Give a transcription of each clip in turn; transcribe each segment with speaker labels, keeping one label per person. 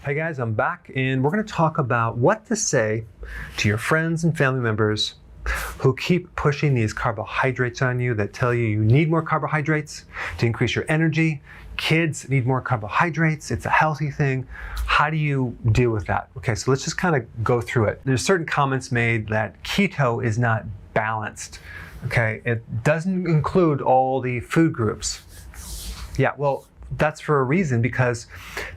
Speaker 1: Hey guys, I'm back and we're going to talk about what to say to your friends and family members who keep pushing these carbohydrates on you, that tell you you need more carbohydrates to increase your energy. Kids need more carbohydrates. It's a healthy thing. How do you deal with that? Okay, so let's just kind of go through it. There's certain comments made that keto is not balanced. Okay, it doesn't include all the food groups. Yeah, well, that's for a reason, because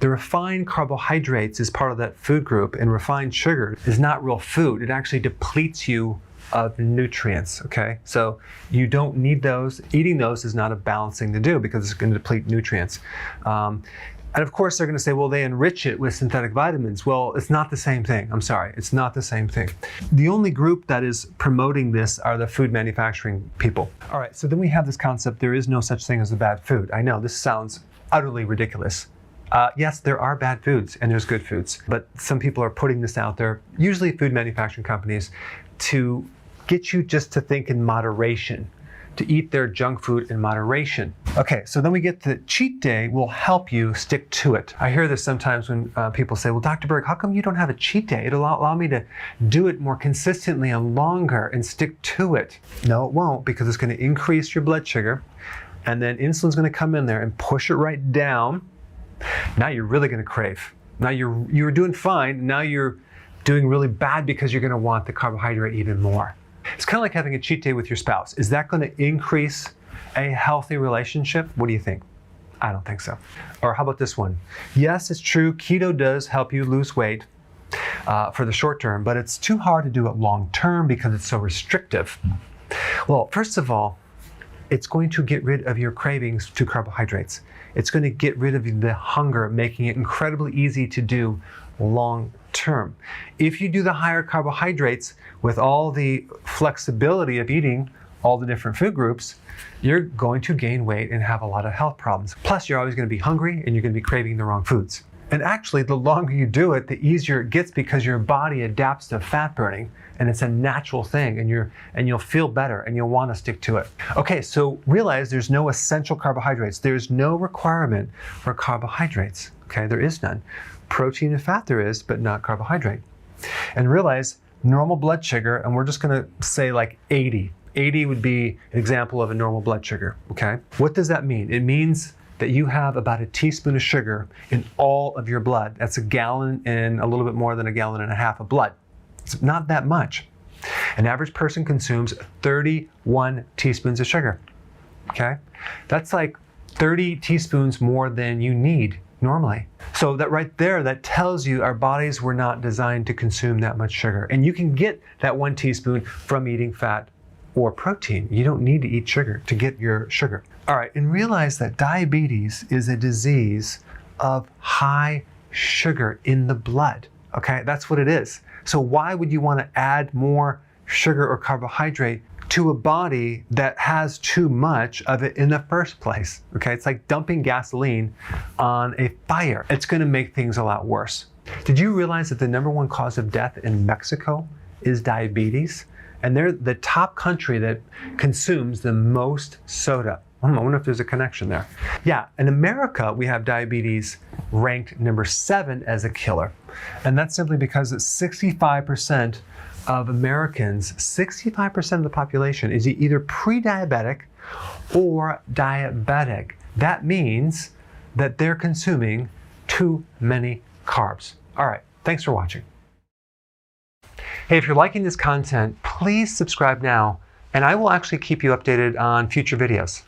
Speaker 1: the refined carbohydrates is part of that food group, and refined sugar is not real food. It actually depletes you of nutrients, okay? So you don't need those. Eating those is not a balanced thing to do because it's going to deplete nutrients. And of course, they're going to say, well, they enrich it with synthetic vitamins. Well, it's not the same thing. I'm sorry, it's not the same thing. The only group that is promoting this are the food manufacturing people. All right, so then we have this concept, there is no such thing as a bad food. I know, this sounds utterly ridiculous. Yes, there are bad foods and there's good foods, but some people are putting this out there, usually food manufacturing companies, to get you just to think in moderation, to eat their junk food in moderation. Okay, so then we get the cheat day will help you stick to it. I hear this sometimes when people say, well, Dr. Berg, how come you don't have a cheat day? It'll allow me to do it more consistently and longer and stick to it. No, it won't, because it's going to increase your blood sugar, and then insulin's going to come in there and push it right down. Now you're really going to crave. Now you were doing fine, now you're doing really bad because you're going to want the carbohydrate even more. It's kind of like having a cheat day with your spouse. Is that going to increase a healthy relationship? What do you think? I don't think so. Or how about this one? Yes, it's true, keto does help you lose weight for the short term, but it's too hard to do it long term because it's so restrictive. Well, first of all, it's going to get rid of your cravings to carbohydrates. It's going to get rid of the hunger, making it incredibly easy to do long term. If you do the higher carbohydrates with all the flexibility of eating all the different food groups, you're going to gain weight and have a lot of health problems. Plus, you're always going to be hungry and you're going to be craving the wrong foods. And actually, the longer you do it, the easier it gets because your body adapts to fat burning, and it's a natural thing, and you'll feel better and you'll want to stick to it. Okay, so realize there's no essential carbohydrates. There's no requirement for carbohydrates. Okay, there is none. Protein and fat there is, but not carbohydrate. And realize normal blood sugar, and we're just going to say like 80. 80 would be an example of a normal blood sugar, okay? What does that mean? It means that you have about a teaspoon of sugar in all of your blood. That's a gallon and a little bit more than a gallon and a half of blood. It's not that much. An average person consumes 31 teaspoons of sugar, okay? That's like 30 teaspoons more than you need normally. So that right there, that tells you our bodies were not designed to consume that much sugar. And you can get that 1 teaspoon from eating fat or protein. You don't need to eat sugar to get your sugar. All right, and realize that diabetes is a disease of high sugar in the blood, okay? That's what it is. So why would you want to add more sugar or carbohydrate to a body that has too much of it in the first place, okay? It's like dumping gasoline on a fire. It's going to make things a lot worse. Did you realize that the #1 cause of death in Mexico is diabetes? And they're the top country that consumes the most soda. I wonder if there's a connection there. Yeah, in America, we have diabetes ranked #7 as a killer. And that's simply because it's 65% of Americans, 65% of the population is either pre-diabetic or diabetic. That means that they're consuming too many carbs. All right, thanks for watching. Hey, if you're liking this content, please subscribe now, and I will actually keep you updated on future videos.